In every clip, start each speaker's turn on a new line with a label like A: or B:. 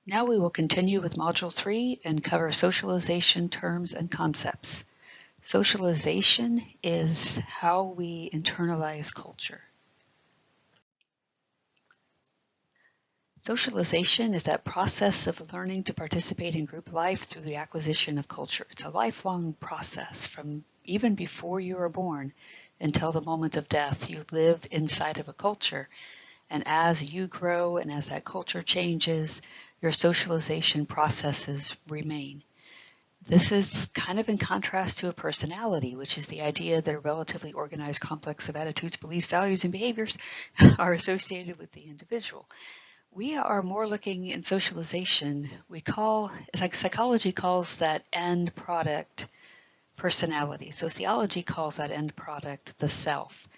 A: Now we will continue with Module 3 and cover socialization terms and concepts. Socialization is how we internalize culture. Socialization is that process of learning to participate in group life through the acquisition of culture. It's a lifelong process from even before you are born until the moment of death. You lived inside of a culture, and as you grow and as that culture changes, your socialization processes remain. This is kind of in contrast to a personality, which is the idea that a relatively organized complex of attitudes, beliefs, values, and behaviors are associated with the individual. We are more looking in socialization, psychology calls that end product personality. Sociology calls that end product the self.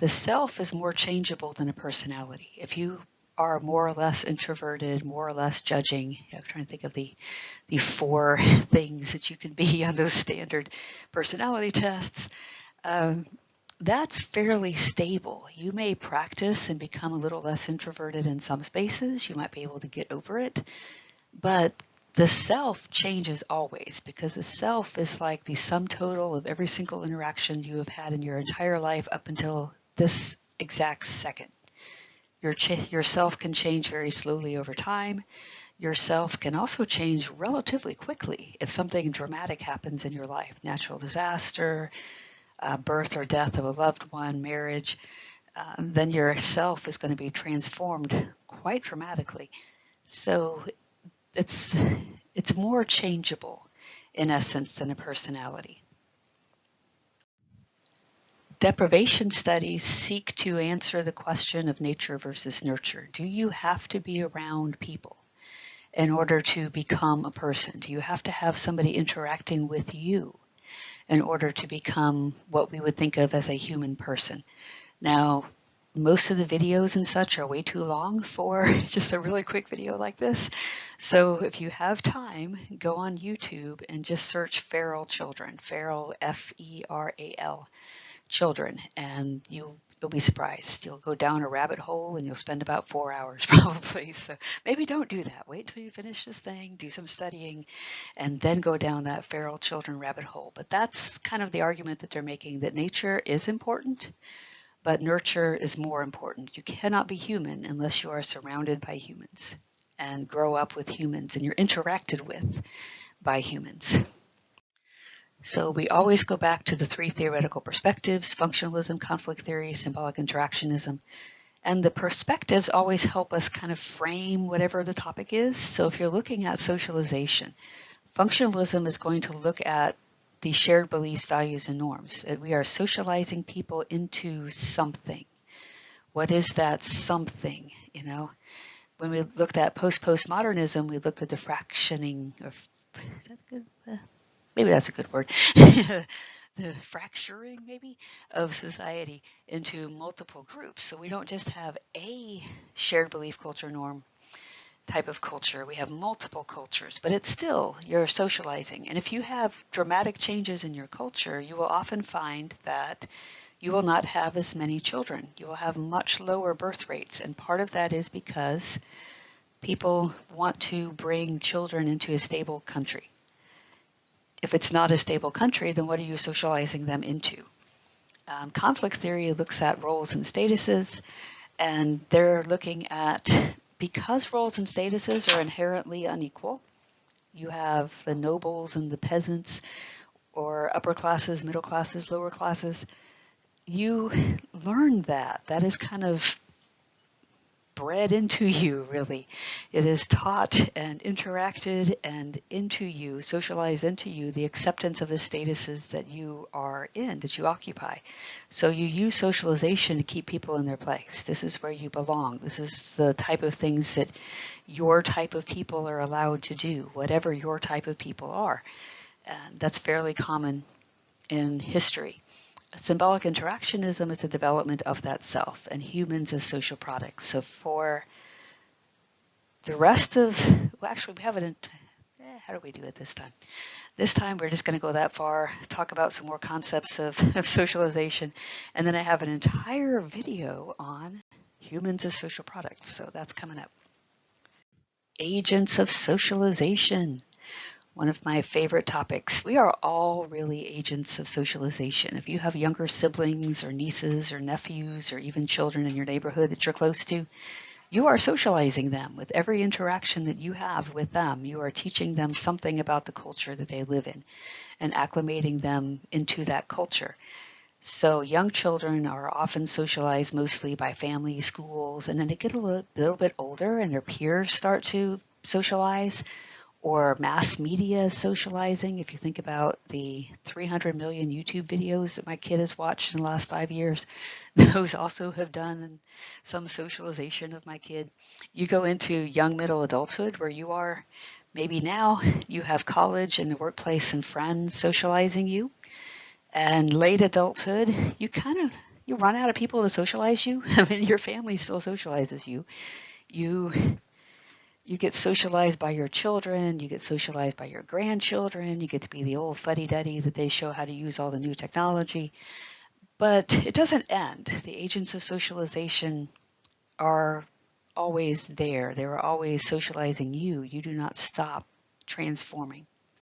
A: The self is more changeable than a personality. If you are more or less introverted, more or less judging, I'm trying to think of the 4 things that you can be on those standard personality tests, that's fairly stable. You may practice and become a little less introverted in some spaces. You might be able to get over it. But the self changes always, because the self is like the sum total of every single interaction you have had in your entire life up until this exact second. Your self can change very slowly over time. Your self can also change relatively quickly if something dramatic happens in your life, natural disaster, birth or death of a loved one, marriage, then your self is going to be transformed quite dramatically. So it's more changeable in essence than a personality. Deprivation studies seek to answer the question of nature versus nurture. Do you have to be around people in order to become a person? Do you have to have somebody interacting with you in order to become what we would think of as a human person? Now, most of the videos and such are way too long for just a really quick video like this. So if you have time, go on YouTube and just search feral children, feral, F-E-R-A-L, children, and you'll be surprised. You'll go down a rabbit hole and you'll spend about 4 hours probably. So maybe don't do that. Wait until you finish this thing, do some studying, and then go down that feral children rabbit hole. But that's kind of the argument that they're making, that nature is important, but nurture is more important. You cannot be human unless you are surrounded by humans and grow up with humans and you're interacted with by humans. So we always go back to the 3 theoretical perspectives: functionalism, conflict theory, symbolic interactionism. And the perspectives always help us kind of frame whatever the topic is. So if you're looking at socialization, functionalism is going to look at the shared beliefs, values, and norms. That we are socializing people into something. What is that something? When we looked at postmodernism, we looked at the fractioning, or is that good? Maybe that's a good word. The fracturing, maybe, of society into multiple groups. So we don't just have a shared belief, culture, norm type of culture. We have multiple cultures, but it's still, you're socializing. And if you have dramatic changes in your culture, you will often find that you will not have as many children. You will have much lower birth rates. And part of that is because people want to bring children into a stable country. If it's not a stable country, then what are you socializing them into? Conflict theory looks at roles and statuses, and they're looking at, because roles and statuses are inherently unequal, you have the nobles and the peasants, or upper classes, middle classes, lower classes, you learn that. That is kind of bred into you, really. It is taught and interacted and into you, socialized into you, the acceptance of the statuses that you are in, that you occupy. So you use socialization to keep people in their place. This is where you belong. This is the type of things that your type of people are allowed to do, whatever your type of people are. And that's fairly common in history. Symbolic interactionism is the development of that self, and humans as social products. So for the rest of, well, actually we haven't, how do we do it this time? This time we're just going to go that far, talk about some more concepts of socialization, and then I have an entire video on humans as social products, so that's coming up. Agents of socialization. One of my favorite topics. We are all really agents of socialization. If you have younger siblings or nieces or nephews or even children in your neighborhood that you're close to, you are socializing them with every interaction that you have with them. You are teaching them something about the culture that they live in and acclimating them into that culture. So young children are often socialized mostly by family, schools, and then they get a little bit older and their peers start to socialize, or mass media socializing. If you think about the 300 million YouTube videos that my kid has watched in the last 5 years, those also have done some socialization of my kid. You go into young middle adulthood where you are, maybe now you have college and the workplace and friends socializing you. And late adulthood, you run out of people to socialize you. I mean, your family still socializes you. You you get socialized by your children, you get socialized by your grandchildren, you get to be the old fuddy-duddy that they show how to use all the new technology. But it doesn't end. The agents of socialization are always there. They are always socializing you. You do not stop transforming.